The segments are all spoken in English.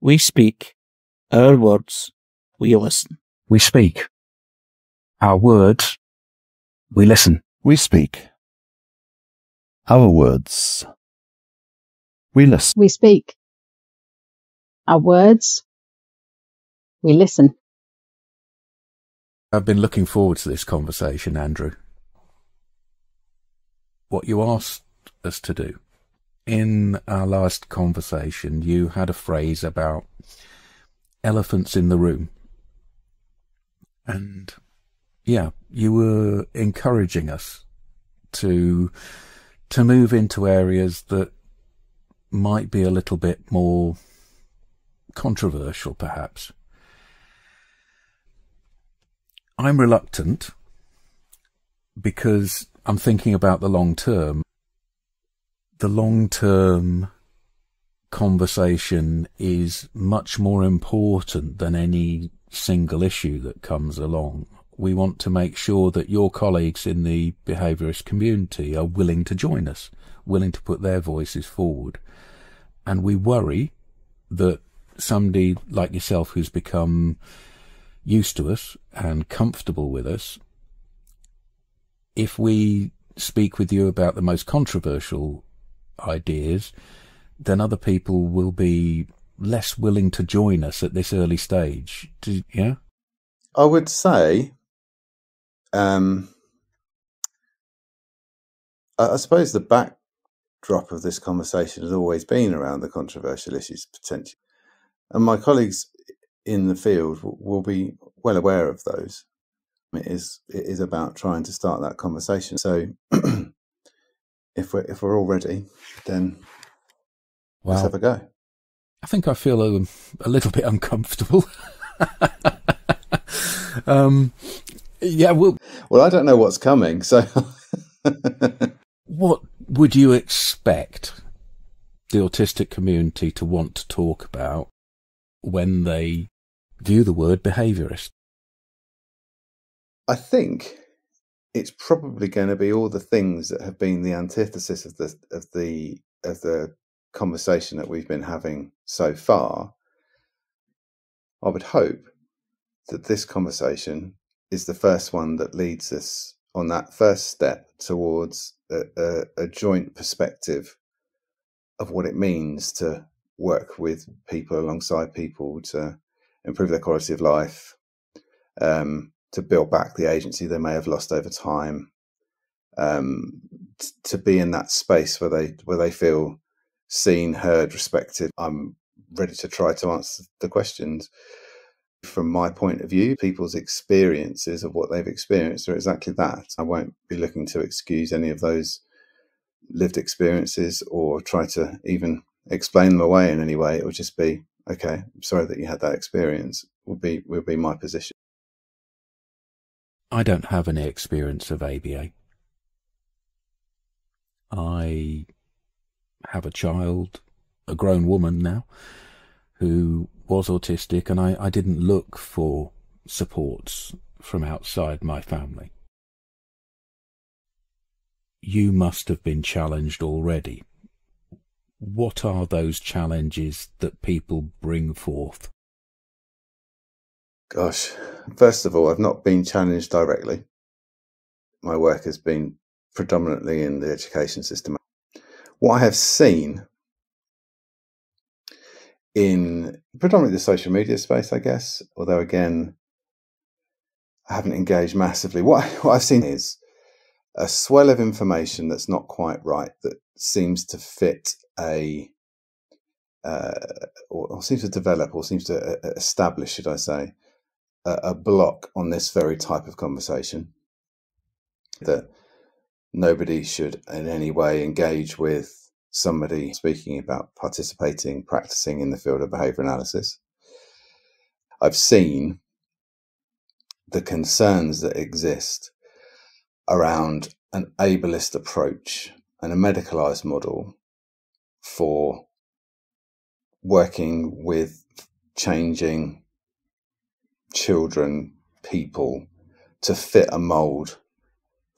We speak. Our words. We listen. We speak. Our words. We listen. We speak. Our words. We listen. We speak. Our words. We listen. I've been looking forward to this conversation, Andrew. What you asked us to do. In our last conversation, you had a phrase about elephants in the room. And, yeah, you were encouraging us to move into areas that might be a little bit more controversial, perhaps. I'm reluctant because I'm thinking about the long term. The long-term conversation is much more important than any single issue that comes along. We want to make sure that your colleagues in the behaviourist community are willing to join us, willing to put their voices forward. And we worry that somebody like yourself who's become used to us and comfortable with us, if we speak with you about the most controversial ideas, then other people will be less willing to join us at this early stage. Yeah? I would say, I suppose the backdrop of this conversation has always been around the controversial issues potentially. And my colleagues in the field will be well aware of those. It is about trying to start that conversation. So if we're all ready, then let's have a go. I think I feel a little bit uncomfortable. Yeah, well, I don't know what's coming, so what would you expect the autistic community to want to talk about when they view the word behaviourist? I think it's probably going to be all the things that have been the antithesis of the conversation that we've been having so far. I would hope that this conversation is the first one that leads us on that first step towards a joint perspective of what it means to work with people, alongside people, to improve their quality of life, to build back the agency they may have lost over time, to be in that space where they feel seen, heard, respected. I'm ready to try to answer the questions. From my point of view, people's experiences of what they've experienced are exactly that. I won't be looking to excuse any of those lived experiences or try to even explain them away in any way. It would just be, okay, I'm sorry that you had that experience, would be my position. I don't have any experience of ABA. I have a child, a grown woman now, who was autistic, and I didn't look for supports from outside my family. You must have been challenged already. What are those challenges that people bring forth? Gosh, first of all, I've not been challenged directly. My work has been predominantly in the education system. What I have seen in predominantly the social media space, I guess, although again, I haven't engaged massively. What I've seen is a swell of information that's not quite right, that seems to fit or seems to develop, or seems to establish, should I say, a block on this very type of conversation, that nobody should in any way engage with somebody speaking about participating, practicing in the field of behaviour analysis. I've seen the concerns that exist around an ableist approach and a medicalised model for working with changing children, people, to fit a mould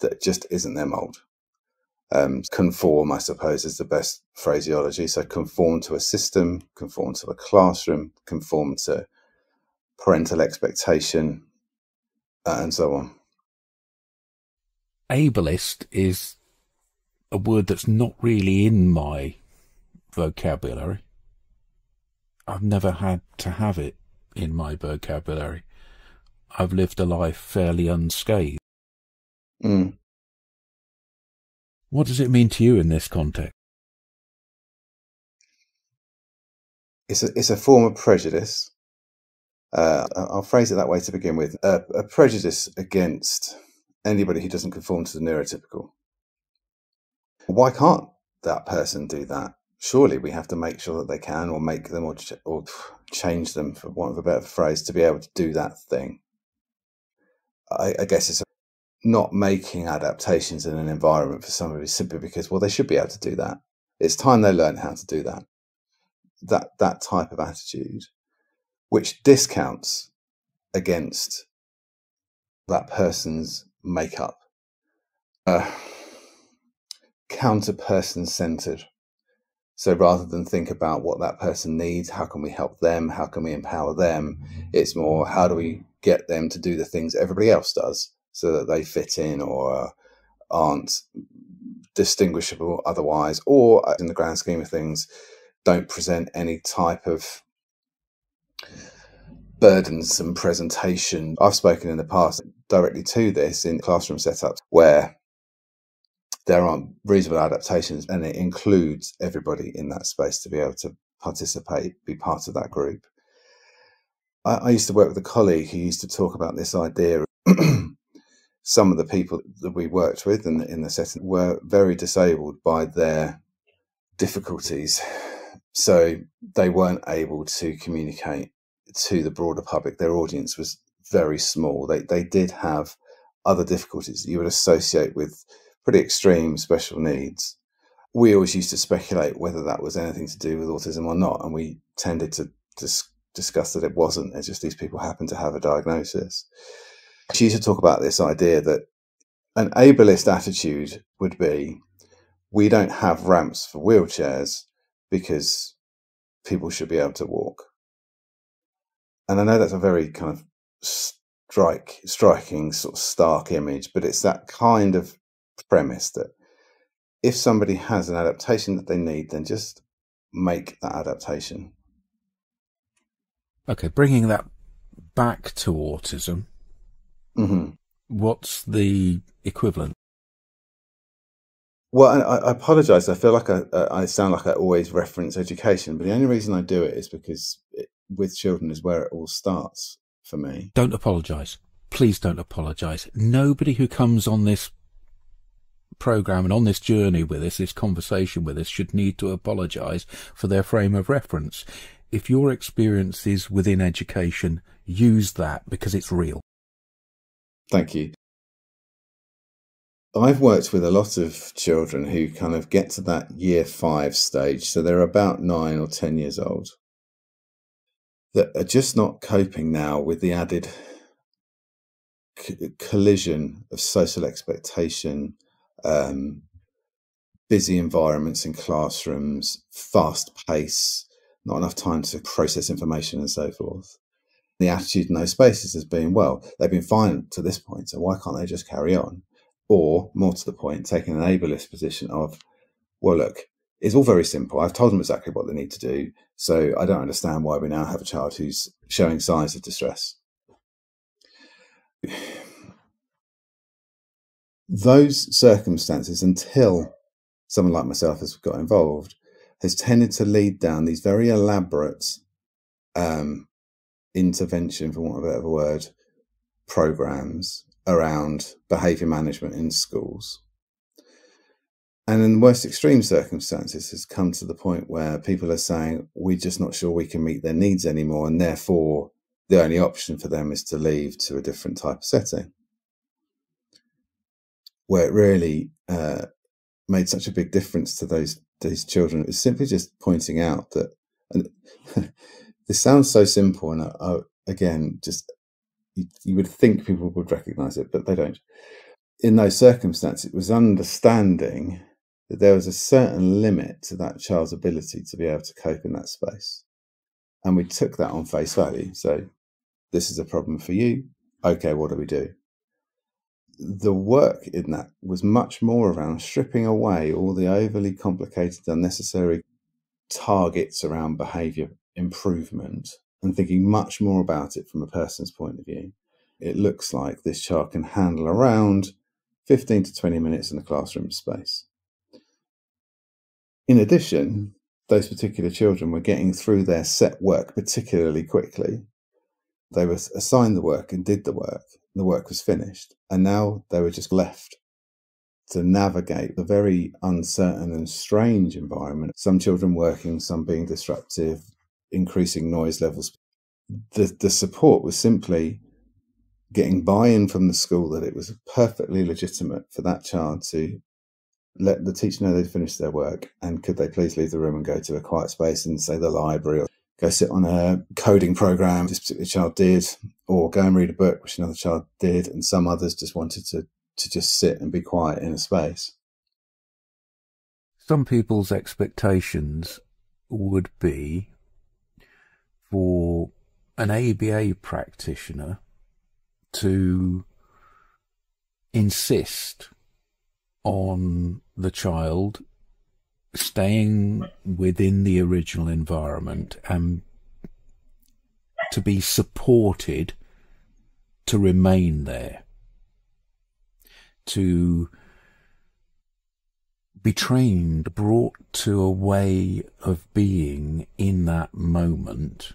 that just isn't their mould. Conform, I suppose, is the best phraseology. So conform to a system, conform to a classroom, conform to parental expectation, and so on. Ableist is a word that's not really in my vocabulary. I've never had to have it in my vocabulary. I've lived a life fairly unscathed. Mm. What does it mean to you in this context? It's a form of prejudice. I'll phrase it that way to begin with. A prejudice against anybody who doesn't conform to the neurotypical. Why can't that person do that? Surely we have to make sure that they can, or make them, or change them, for want of a better phrase, to be able to do that thing. I guess it's not making adaptations in an environment for somebody simply because, well, they should be able to do that. It's time they learn how to do that. That type of attitude, which discounts against that person's makeup, counter-person centered. So rather than think about what that person needs, how can we help them, how can we empower them, it's more, how do we get them to do the things everybody else does so that they fit in or aren't distinguishable otherwise, or in the grand scheme of things, don't present any type of burdensome presentation. I've spoken in the past directly to this in classroom setups where there aren't reasonable adaptations, and it includes everybody in that space to be able to participate, be part of that group. I used to work with a colleague who used to talk about this idea. Some of the people that we worked with in the setting were very disabled by their difficulties. So they weren't able to communicate to the broader public. Their audience was very small. They did have other difficulties that you would associate with pretty extreme special needs. We always used to speculate whether that was anything to do with autism or not, and we tended to discuss that it wasn't. It's just these people happen to have a diagnosis. She used to talk about this idea that an ableist attitude would be, we don't have ramps for wheelchairs because people should be able to walk. And I know that's a very kind of striking, sort of stark image, but it's that kind of premise that if somebody has an adaptation that they need, then just make that adaptation. Okay, bringing that back to autism, what's the equivalent? Well, I apologise. I feel like I sound like I always reference education, but the only reason I do it is because with children is where it all starts for me. Don't apologise. Please don't apologise. Nobody who comes on this programme and on this journey with us, this conversation with us, should need to apologise for their frame of reference. If your experience is within education, use that because it's real. Thank you. I've worked with a lot of children who kind of get to that year 5 stage, so they're about 9 or 10 years old, that are just not coping now with the added collision of social expectation, busy environments in classrooms, fast pace, not enough time to process information and so forth. The attitude in those spaces has been, well, they've been fine to this point, so why can't they just carry on? Or, more to the point, taking an ableist position of, well, look, it's all very simple. I've told them exactly what they need to do, so I don't understand why we now have a child who's showing signs of distress. Those circumstances, until someone like myself has got involved, has tended to lead down these very elaborate intervention, for want of a better word, programs around behaviour management in schools. And in the most extreme circumstances has come to the point where people are saying, we're just not sure we can meet their needs anymore, and therefore the only option for them is to leave to a different type of setting. Where it really made such a big difference to these children. It was simply just pointing out that, and this sounds so simple, and again, just you would think people would recognise it, but they don't. In those circumstances, it was understanding that there was a certain limit to that child's ability to be able to cope in that space. And we took that on face value. So this is a problem for you. Okay, what do we do? The work in that was much more around stripping away all the overly complicated, unnecessary targets around behaviour improvement and thinking much more about it from a person's point of view. It looks like this child can handle around 15 to 20 minutes in a classroom space. In addition, those particular children were getting through their set work particularly quickly. They were assigned the work and did the work. The work was finished. And now they were just left to navigate the very uncertain and strange environment. Some children working, some being disruptive, increasing noise levels. The support was simply getting buy-in from the school that it was perfectly legitimate for that child to let the teacher know they'd finished their work, and could they please leave the room and go to a quiet space in, say, the library, or go sit on a coding program this particular child did, or go and read a book which another child did, and some others just wanted to just sit and be quiet in a space. Some people's expectations would be for an ABA practitioner to insist on the child staying within the original environment and to be supported to remain there, to be trained, brought to a way of being in that moment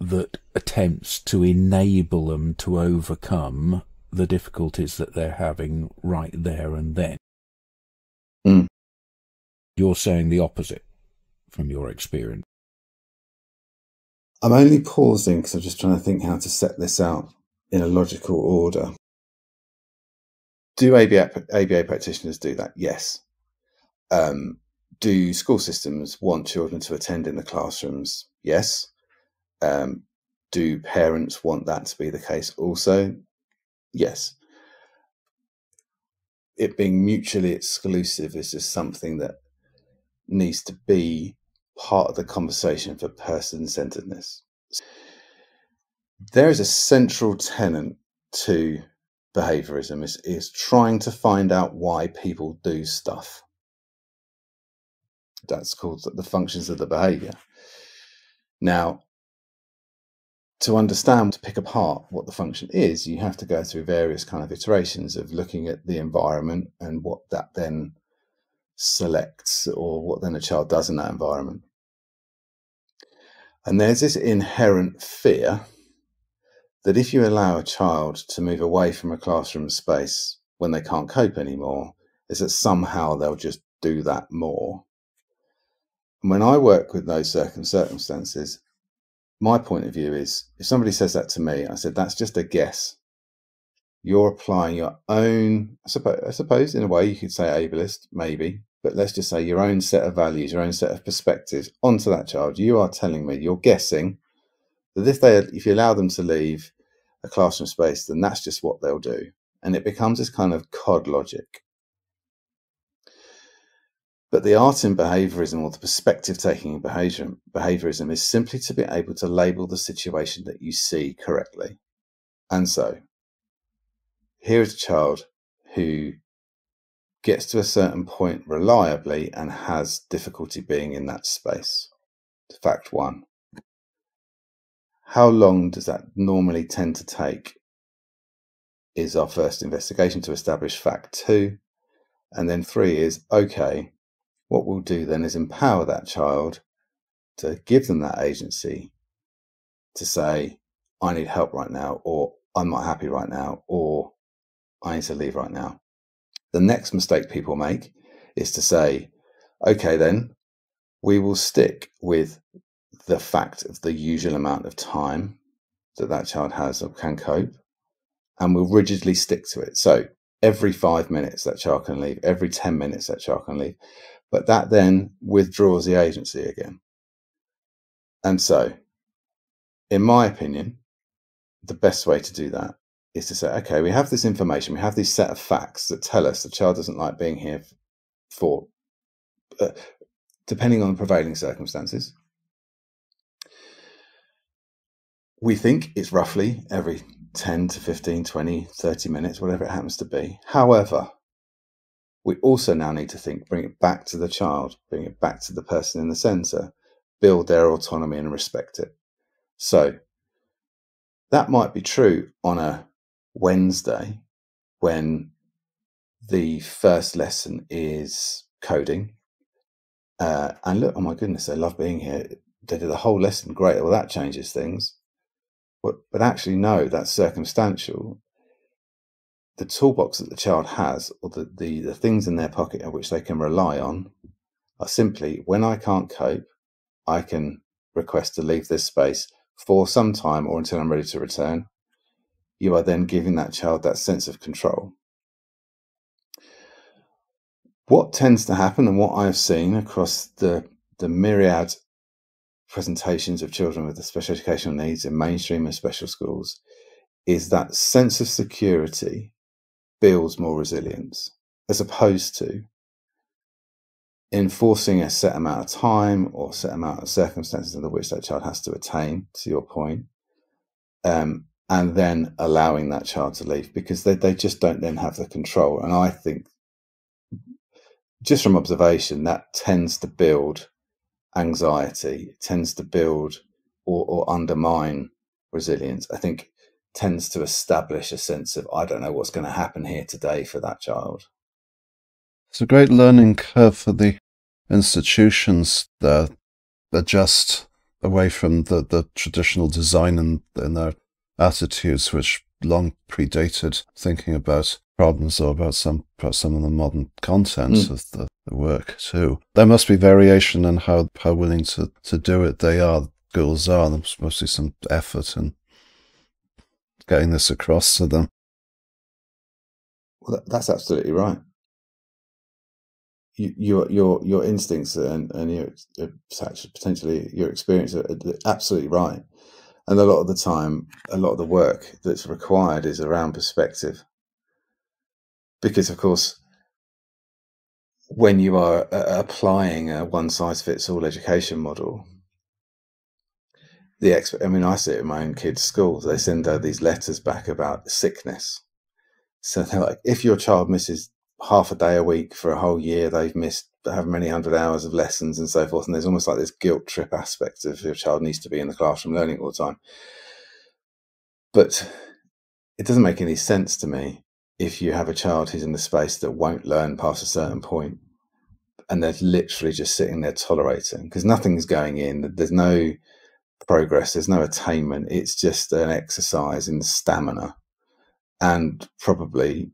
that attempts to enable them to overcome the difficulties that they're having right there and then. Mm. You're saying the opposite from your experience. I'm only pausing because I'm just trying to think how to set this out in a logical order. Do ABA practitioners do that? Yes. Do school systems want children to attend in the classrooms? Yes. Do parents want that to be the case also? Yes. It being mutually exclusive is just something that needs to be part of the conversation for person-centeredness. There is a central tenet to behaviourism is trying to find out why people do stuff. That's called the functions of the behaviour. Now, to understand, to pick apart what the function is, you have to go through various kind of iterations of looking at the environment and what that then selects, or what then a child does in that environment. And there's this inherent fear that if you allow a child to move away from a classroom space when they can't cope anymore, is that somehow they'll just do that more. And when I work with those circumstances, my point of view is, if somebody says that to me, I said, that's just a guess. You're applying your own, I suppose in a way you could say ableist, maybe, but let's just say your own set of values, your own set of perspectives onto that child. You are telling me, you're guessing that if you allow them to leave a classroom space, then that's just what they'll do. And it becomes this kind of cod logic. But the art in behaviourism, or the perspective taking in behaviourism, is simply to be able to label the situation that you see correctly. And so, here is a child who gets to a certain point reliably and has difficulty being in that space. Fact one. How long does that normally tend to take? Is our first investigation to establish fact two. And then three is, okay, what we'll do then is empower that child to give them that agency to say, I need help right now, or I'm not happy right now, or I need to leave right now. The next mistake people make is to say, okay, then we will stick with the fact of the usual amount of time that child has or can cope, and we'll rigidly stick to it. So every 5 minutes that child can leave, every 10 minutes that child can leave. But that then withdraws the agency again. And so, in my opinion, the best way to do that is to say, okay, we have this information, we have this set of facts that tell us the child doesn't like being here for, depending on the prevailing circumstances. We think it's roughly every 10 to 15, 20, 30 minutes, whatever it happens to be. However, we also now need to bring it back to the child, bring it back to the person in the centre, build their autonomy and respect it. So that might be true on a Wednesday when the first lesson is coding. And look, oh my goodness, they love being here. They did the whole lesson. Great. Well, that changes things. But actually, no, that's circumstantial. The toolbox that the child has, or the things in their pocket of which they can rely on, are simply, when I can't cope, I can request to leave this space for some time or until I'm ready to return. You are then giving that child that sense of control. What tends to happen, and what I've seen across the myriad presentations of children with the special educational needs in mainstream and special schools, is that sense of security builds more resilience, as opposed to enforcing a set amount of time or set amount of circumstances under which that child has to attain, to your point, and then allowing that child to leave, because they just don't then have the control. And I think, just from observation, that tends to build anxiety, tends to build or undermine resilience. I think tends to establish a sense of, I don't know what's going to happen here today for that child. It's a great learning curve for the institutions that adjust away from the traditional design and their attitudes, which long predated thinking about problems or about some of the modern content of the work too. There must be variation in how willing to do it they are, schools are. There's mostly some effort in getting this across to them. Well, that's absolutely right. Your instincts and your potentially your experience are absolutely right. And a lot of the time, a lot of the work that's required is around perspective. Because, of course, when you are applying a one-size-fits-all education model, I see it in my own kids' schools. They send out these letters back about sickness. So they're like, if your child misses half a day a week for a whole year, they've missed however many hundred hours of lessons and so forth. And there's almost like this guilt trip aspect of your child needs to be in the classroom learning all the time. But it doesn't make any sense to me if you have a child who's in the space that won't learn past a certain point and they're literally just sitting there tolerating, because nothing's going in. There's no progress, there's no attainment. It's just an exercise in stamina and probably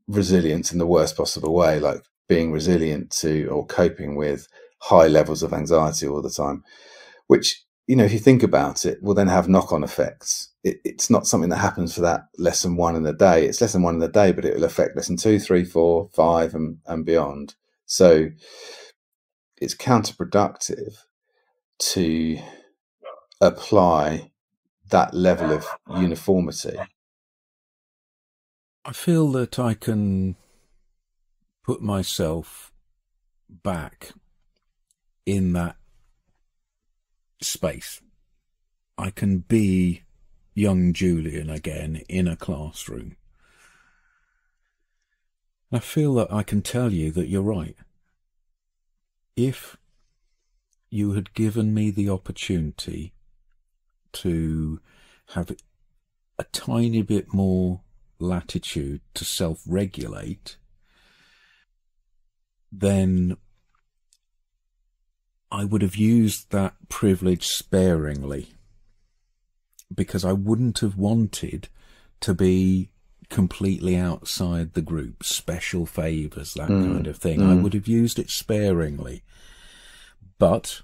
resilience in the worst possible way, like being resilient to or coping with high levels of anxiety all the time, which, if you think about it, will then have knock-on effects. It's not something that happens for that lesson 1 in the day. It's lesson 1 in the day, but it will affect lesson 2, 3, 4, 5 and beyond. So it's counterproductive to apply that level of uniformity. I feel that I can put myself back in that space. I can be young Julian again in a classroom. I feel that I can tell you that you're right. If you had given me the opportunity to have a tiny bit more latitude to self-regulate, then I would have used that privilege sparingly, because I wouldn't have wanted to be completely outside the group, special favours, that kind of thing. I would have used it sparingly. But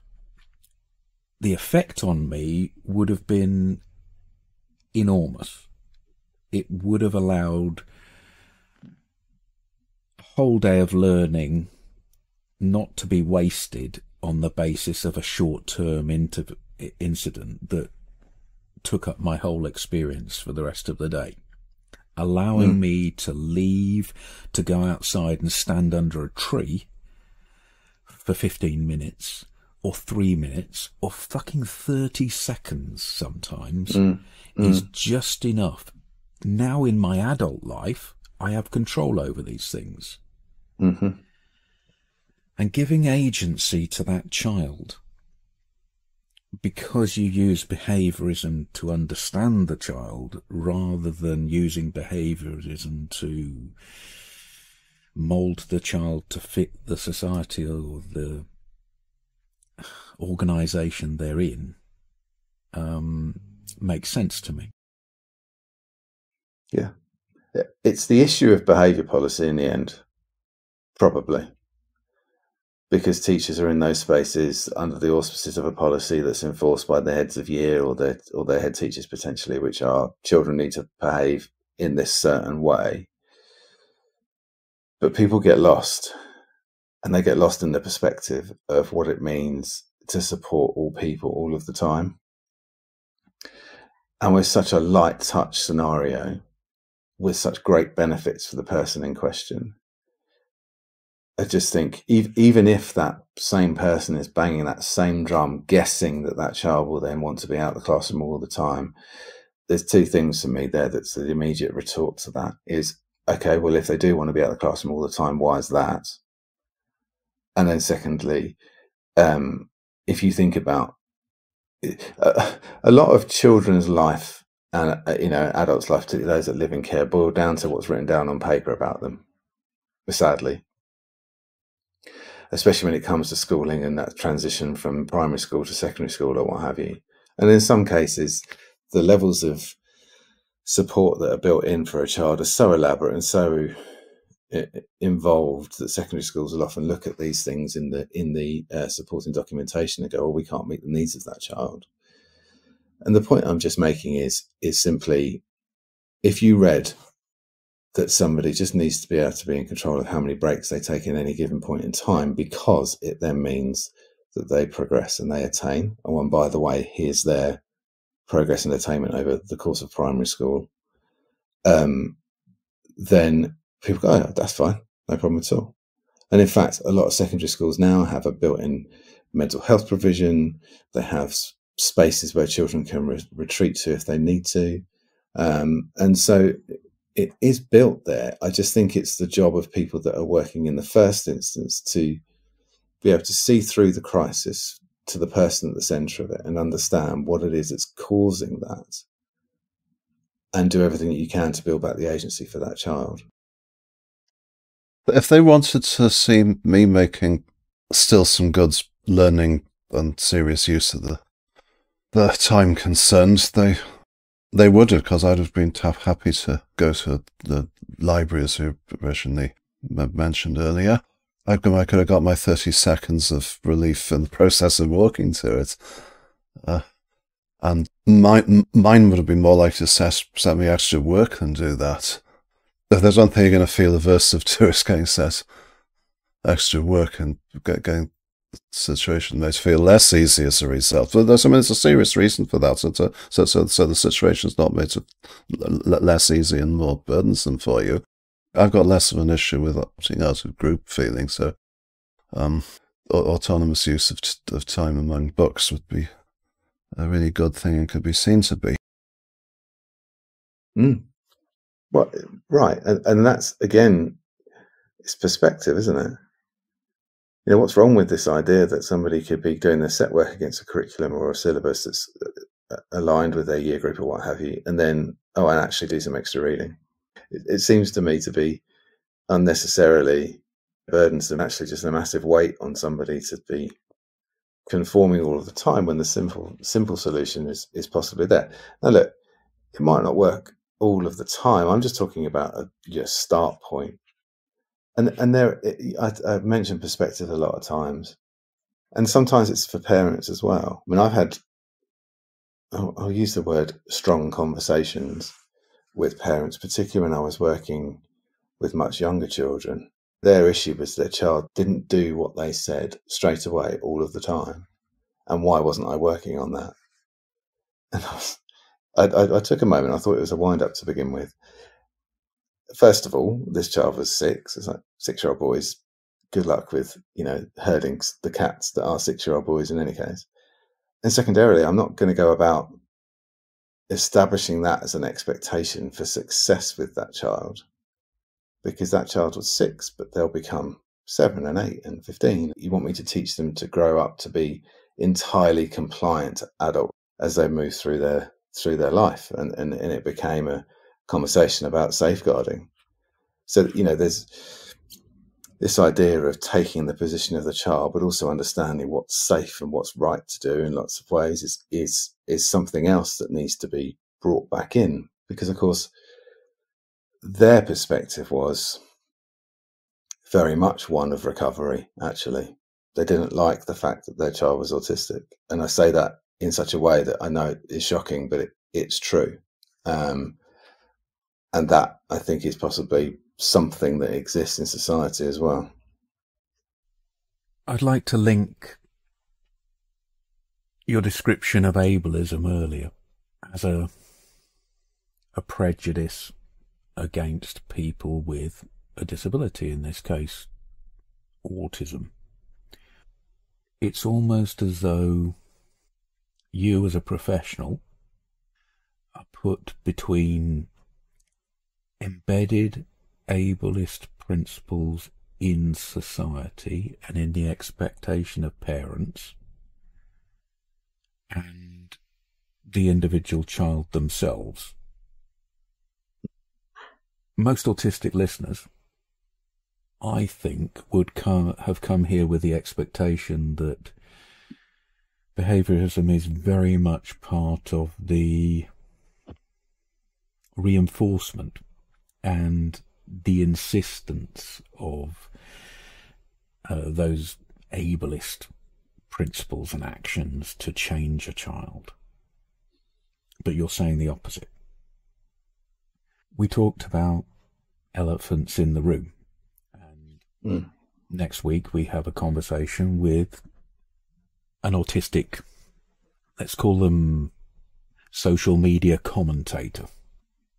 the effect on me would have been enormous. It would have allowed a whole day of learning not to be wasted on the basis of a short-term incident that took up my whole experience for the rest of the day. allowing me to leave, to go outside and stand under a tree for 15 minutes or 3 minutes or fucking 30 seconds sometimes is just enough. Now in my adult life, I have control over these things. And giving agency to that child, because you use behaviourism to understand the child rather than using behaviourism to mould the child to fit the society or the organisation they're in, makes sense to me. Yeah. It's the issue of behaviour policy in the end, probably. Because teachers are in those spaces under the auspices of a policy that's enforced by the heads of year or their head teachers potentially, which are children need to behave in this certain way. But people get lost, and they get lost in the perspective of what it means to support all people all of the time. And with such a light touch scenario, with such great benefits for the person in question, I just think even if that same person is banging that same drum, guessing that that child will then want to be out of the classroom all the time, there's two things for me there that's the immediate retort to that is, okay, well, if they do want to be out of the classroom all the time, why is that? And then secondly, if you think about a lot of children's life and, adults' life, particularly those that live in care, boil down to what's written down on paper about them, sadly. Especially when it comes to schooling and that transition from primary school to secondary school or what have you. And in some cases, the levels of support that are built in for a child are so elaborate and so involved that secondary schools will often look at these things in the supporting documentation and go, "Oh, we can't meet the needs of that child." And the point I'm just making is simply, if you read that somebody just needs to be able to be in control of how many breaks they take in any given point in time, because it then means that they progress and they attain. Oh, and by the way, here's their progress and attainment over the course of primary school. Then people go, "Oh, that's fine, no problem at all." And in fact, a lot of secondary schools now have a built-in mental health provision. They have spaces where children can retreat to if they need to. And so it is built there. I just think it's the job of people that are working in the first instance to be able to see through the crisis to the person at the centre of it and understand what it is that's causing that, and do everything that you can to build back the agency for that child. If they wanted to see me making still some good learning and serious use of the time concerned, they would have, because I'd have been happy to go to the library, as you originally mentioned earlier. I could have got my 30 seconds of relief in the process of walking to it. And mine would have been more likely to set me extra work than do that. If there's one thing you're going to feel averse to, is getting set extra work and getting the situation made to feel less easy as a result. But there's a serious reason for that. So the situation's not made to less easy and more burdensome for you. I've got less of an issue with opting out of group feeling. So autonomous use of time among books would be a really good thing and could be seen to be. Well, right. And that's, again, it's perspective, isn't it? What's wrong with this idea that somebody could be doing their set work against a curriculum or a syllabus that's aligned with their year group or what have you, and then, and actually do some extra reading? It seems to me to be unnecessarily burdensome, actually just a massive weight on somebody to be conforming all of the time, when the simple solution is possibly there. Now, look, it might not work all of the time. I'm just talking about a start point. And there, I've mentioned perspective a lot of times, and sometimes it's for parents as well. I mean, I'll use the word strong conversations with parents, particularly when I was working with much younger children. Their issue was their child didn't do what they said straight away all of the time. And why wasn't I working on that? And I took a moment. I thought it was a wind up to begin with. first of all, this child was 6. It's like 6-year-old boys. Good luck with, herding the cats that are 6-year-old boys in any case. And secondarily, I'm not going to go about establishing that as an expectation for success with that child, because that child was 6, but they'll become 7 and 8 and 15. You want me to teach them to grow up to be entirely compliant adult as they move through their life, and it became a conversation about safeguarding. So there's this idea of taking the position of the child, but also understanding what's safe and what's right to do in lots of ways is something else that needs to be brought back in, because of course their perspective was very much one of recovery. Actually, they didn't like the fact that their child was autistic, and I say that in such a way that I know is shocking, but it's true. And that, I think, is possibly something that exists in society as well. I'd like to link your description of ableism earlier as a prejudice against people with a disability, in this case, autism. It's almost as though you as a professional are put between embedded ableist principles in society and in the expectation of parents and the individual child themselves. Most autistic listeners, I think, would have come here with the expectation that behaviourism is very much part of the reinforcement and the insistence of those ableist principles and actions to change a child. But you're saying the opposite. We talked about elephants in the room, and next week we have a conversation with an autistic, let's call them social media commentator.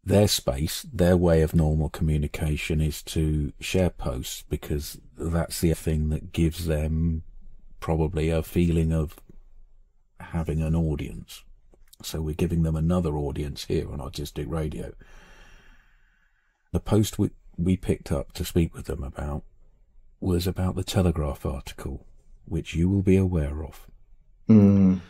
Their space, their way of normal communication is to share posts, because that's the thing that gives them probably a feeling of having an audience. So we're giving them another audience here on Autistic Radio. The post we picked up to speak with them about was about the Telegraph article, which you will be aware of. An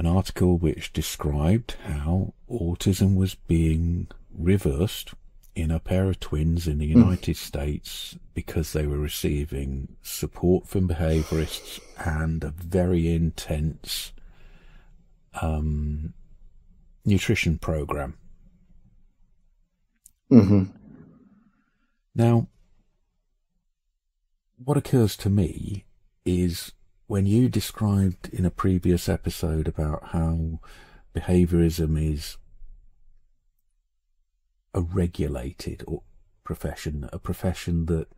article which described how autism was being reversed in a pair of twins in the United States because they were receiving support from behaviourists and a very intense nutrition program. Now, what occurs to me is, when you described in a previous episode about how behaviourism is a regulated profession, a profession that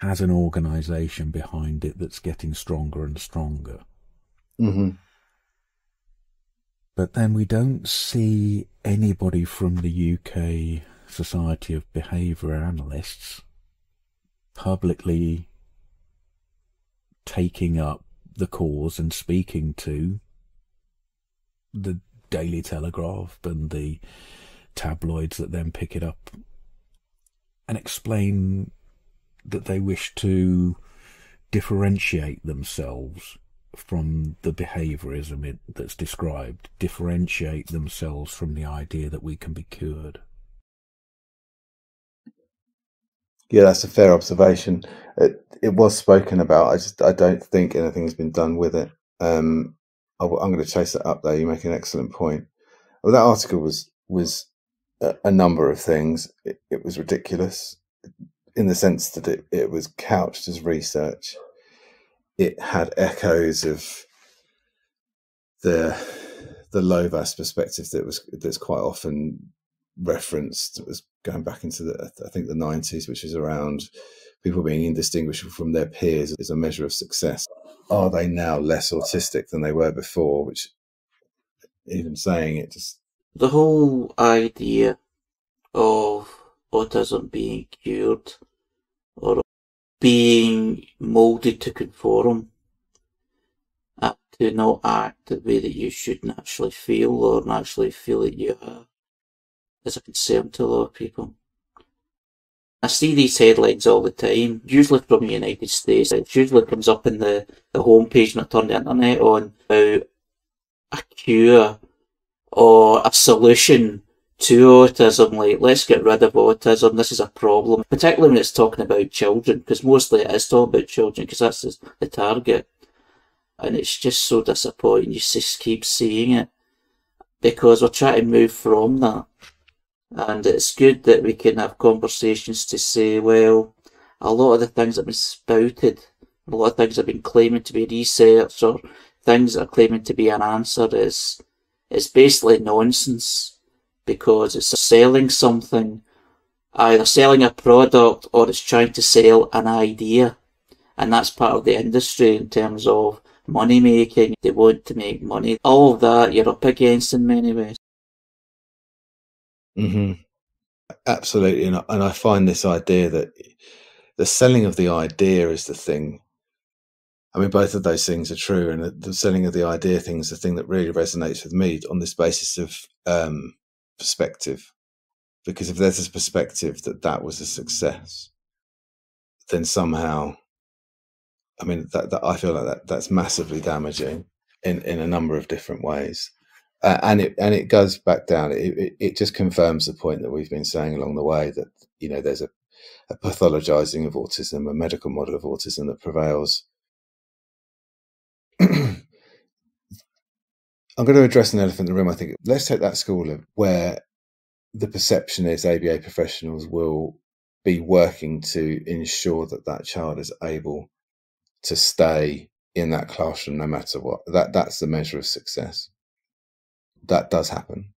has an organisation behind it that's getting stronger and stronger. But then we don't see anybody from the UK Society of Behaviour Analysts publicly taking up the cause and speaking to the Daily Telegraph and the tabloids that then pick it up and explain that they wish to differentiate themselves from the behaviourism that's described, differentiate themselves from the idea that we can be cured. Yeah, that's a fair observation. It was spoken about. I don't think anything's been done with it. I'm going to chase that up, though. You make an excellent point. Well, that article was a number of things. It was ridiculous in the sense that it was couched as research. It had echoes of the Lovaas perspective that's quite often referenced. It was going back into I think the 90s, which is around people being indistinguishable from their peers as a measure of success. Are they now less autistic than they were before? Which, even saying it, just... The whole idea of autism being cured or being moulded to conform, to not act the way that you should naturally feel or naturally feel that you are, is a concern to a lot of people. I see these headlines all the time, usually from the United States. It usually comes up in the homepage when I turn the internet on about a cure or a solution to autism, like, let's get rid of autism, this is a problem, particularly when it's talking about children, because mostly it is talking about children, because that's the target. And it's just so disappointing, you just keep seeing it, because we're trying to move from that. And it's good that we can have conversations to say, well, a lot of the things that have been spouted, a lot of things that have been claiming to be research, or things that are claiming to be an answer, is basically nonsense, because it's selling something, either selling a product or it's trying to sell an idea. And that's part of the industry in terms of money making. They want to make money. All of that you're up against in many ways. Mm-hmm. Absolutely. And I find this idea that the selling of the idea is the thing. I mean, both of those things are true, and the selling of the idea thing is the thing that really resonates with me on this basis of perspective. Because if there's a perspective that was a success, then somehow, I mean, that I feel like that's massively damaging in a number of different ways. And it goes back down. It just confirms the point that we've been saying along the way, that, you know, there's a pathologizing of autism, a medical model of autism that prevails. I'm going to address an elephant in the room. I think, let's take that school where the perception is ABA professionals will be working to ensure that that child is able to stay in that classroom no matter what. That's the measure of success. That does happen.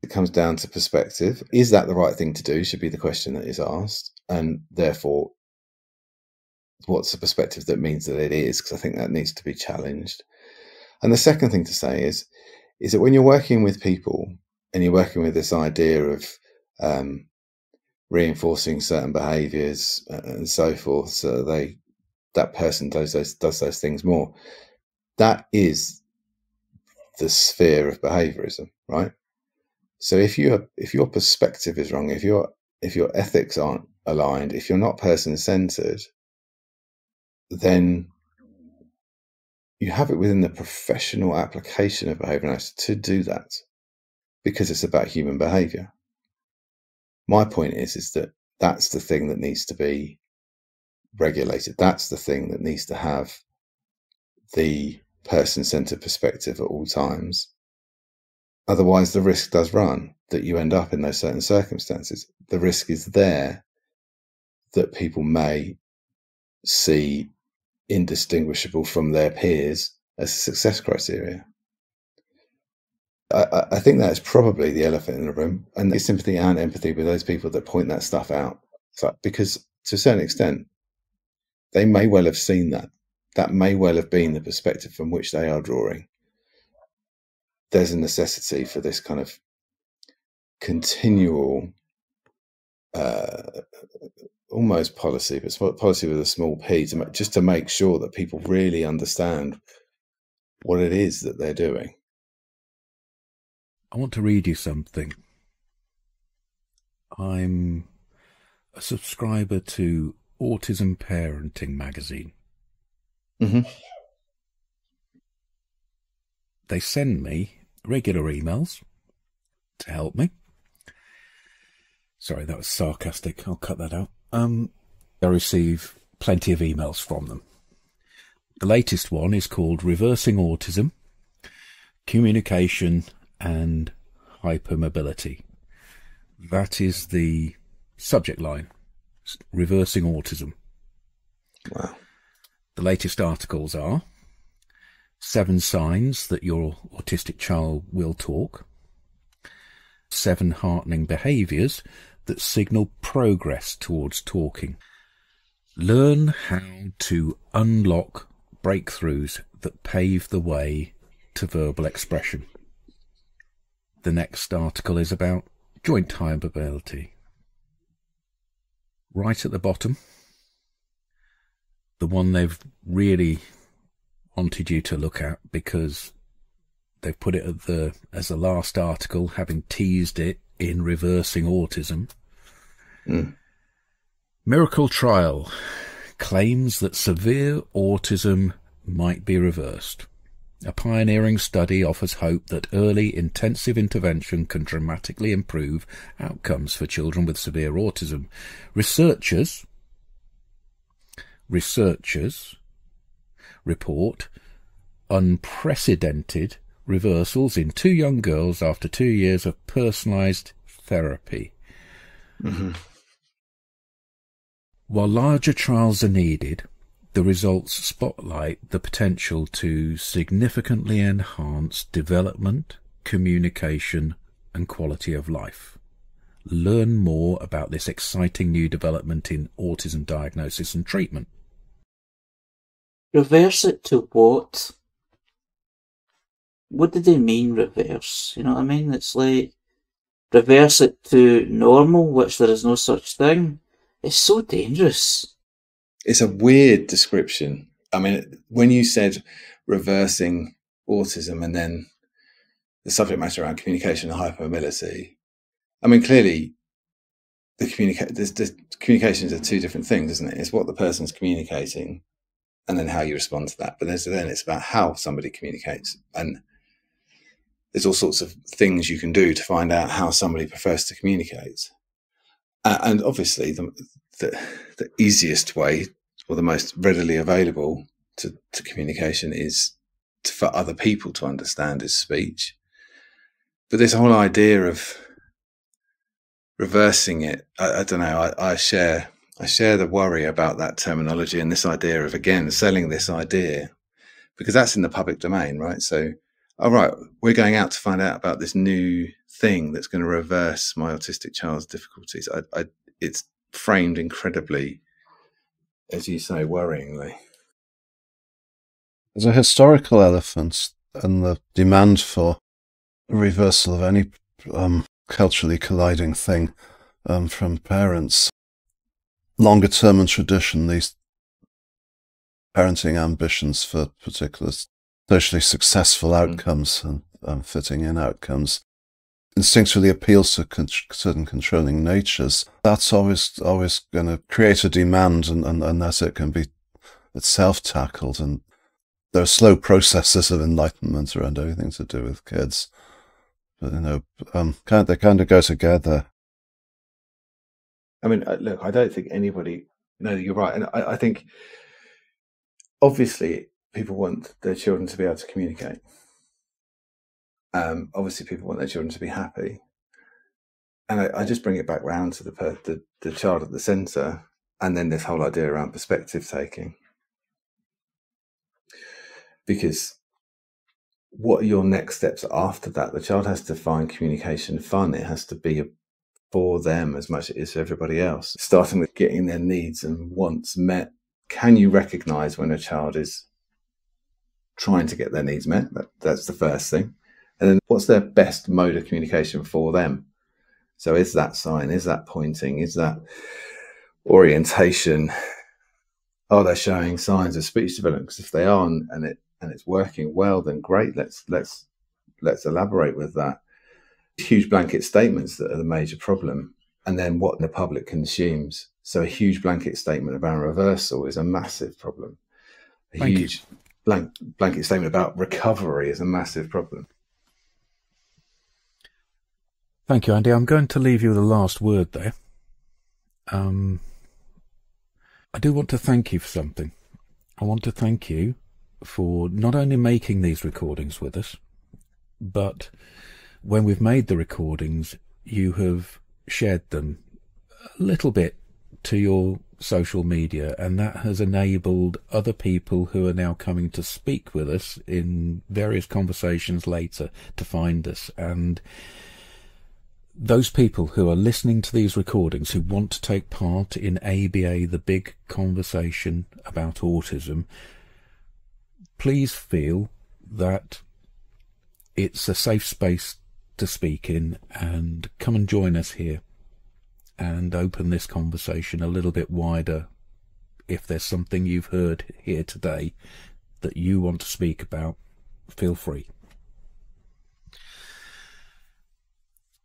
It comes down to perspective. Is that the right thing to do, should be the question that is asked. And therefore, what's the perspective that means that it is? Because I think that needs to be challenged. And the second thing to say is that when you're working with people and you're working with this idea of reinforcing certain behaviours and so forth, so that person does those things more, that is the sphere of behaviourism, right? So if your perspective is wrong, if your ethics aren't aligned, if you're not person-centred, then you have it within the professional application of behaviour analysis to do that, because it's about human behaviour. My point is that that's the thing that needs to be regulated. That's the thing that needs to have the person-centred perspective at all times. Otherwise, the risk does run that you end up in those certain circumstances. The risk is there that people may see indistinguishable from their peers as a success criteria. I think that's probably the elephant in the room, and the sympathy and empathy with those people that point that stuff out. So, because to a certain extent, they may well have seen that. That may well have been the perspective from which they are drawing. There's a necessity for this kind of continual, almost policy, but policy with a small p, just to make sure that people really understand what it is that they're doing. I want to read you something. I'm a subscriber to Autism Parenting magazine. Mm-hmm. They send me regular emails to help me. Sorry, that was sarcastic. I'll cut that out. I receive plenty of emails from them. The latest one is called Reversing Autism, Communication and Hypermobility. That is the subject line. Reversing Autism. Wow. The latest articles are 7 signs that your autistic child will talk, 7 heartening behaviours that signal progress towards talking. Learn how to unlock breakthroughs that pave the way to verbal expression. The next article is about joint hypermobility. Right at the bottom, the one they've really wanted you to look at because they've put it as the last article, having teased it in Reversing Autism. Miracle trial claims that severe autism might be reversed. A pioneering study offers hope that early intensive intervention can dramatically improve outcomes for children with severe autism. Researchers report unprecedented reversals in 2 young girls after 2 years of personalised therapy. While larger trials are needed, the results spotlight the potential to significantly enhance development, communication, and quality of life. Learn more about this exciting new development in autism diagnosis and treatment. Reverse it to what? What do they mean, reverse? You know what I mean? It's like, reverse it to normal, which there is no such thing. It's so dangerous. It's a weird description. I mean, when you said reversing autism and then the subject matter around communication and hypermobility, I mean, clearly the communications are 2 different things, isn't it? It's what the person's communicating and then how you respond to that. But then it's about how somebody communicates. And there's all sorts of things you can do to find out how somebody prefers to communicate. And obviously the easiest way or the most readily available to communication is for other people to understand is speech. But this whole idea of reversing it, I don't know, I share the worry about that terminology and this idea of, again, selling this idea, because that's in the public domain, right? So, all right, we're going out to find out about this new thing that's going to reverse my autistic child's difficulties. It's framed incredibly, as you say, worryingly. There's a historical element and the demand for reversal of any culturally colliding thing from parents. Longer term and tradition, these parenting ambitions for particular socially successful outcomes and fitting in outcomes instinctively appeals to certain controlling natures. That's always going to create a demand unless it can be itself tackled. And there are slow processes of enlightenment around everything to do with kids. But, they kind of go together. I mean, look, I don't think anybody... No, you're right. And I think, obviously, people want their children to be able to communicate. Obviously, people want their children to be happy. And I just bring it back round to the child at the centre, and then this whole idea around perspective taking. Because what are your next steps after that? The child has to find communication fun. It has to be for them as much as it is for everybody else. Starting with getting their needs and wants met. Can you recognise when a child is trying to get their needs met? That's the first thing. And then what's their best mode of communication for them? So is that sign? Is that pointing? Is that orientation? Are they showing signs of speech development? Because if they are and it's working well, then great. Let's elaborate with that. Huge blanket statements that are the major problem, and then what the public consumes. So a huge blanket statement about reversal is a massive problem. A huge blanket statement about recovery is a massive problem. Thank you, Andy. I'm going to leave you the last word there. I do want to thank you for something. I want to thank you for not only making these recordings with us, but when we've made the recordings, you have shared them a little bit to your social media, and that has enabled other people who are now coming to speak with us in various conversations later to find us. And those people who are listening to these recordings, who want to take part in ABA, the big conversation about autism, please feel that it's a safe space to speak in, and come and join us here and open this conversation a little bit wider. If there's something you've heard here today that you want to speak about, feel free.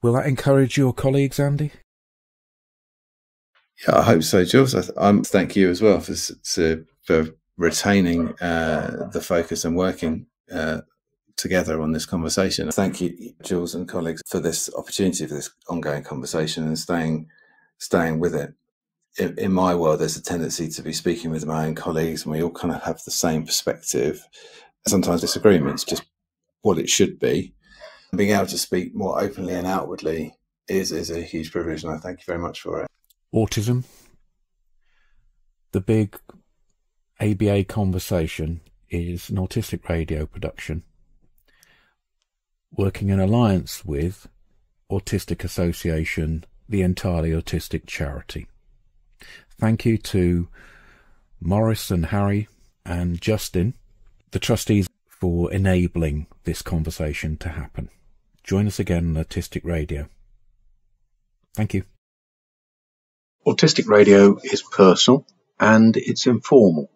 Will that encourage your colleagues, Andy? Yeah, I hope so, Jules. Thank you as well for retaining the focus and working together on this conversation. Thank you, Jules and colleagues, for this opportunity, for this ongoing conversation and staying with it. In my world, there's a tendency to be speaking with my own colleagues, and we all kind of have the same perspective. Sometimes disagreements, just what it should be. Being able to speak more openly and outwardly is a huge privilege, and I thank you very much for it. Autism, the big ABA conversation, is an autistic radio production working in alliance with Autistic Association, the Entirely Autistic charity. Thank you to Morris and Harry and Justin, the trustees, for enabling this conversation to happen. Join us again on Autistic Radio. Thank you. Autistic Radio is personal and it's informal,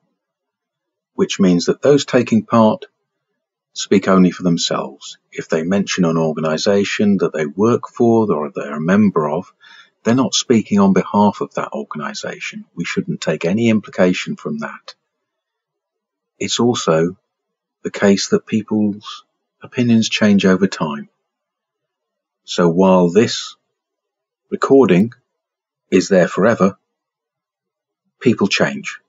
which means that those taking part speak only for themselves. If they mention an organisation that they work for or they're a member of, they're not speaking on behalf of that organisation. We shouldn't take any implication from that. It's also the case that people's opinions change over time. So while this recording is there forever, people change.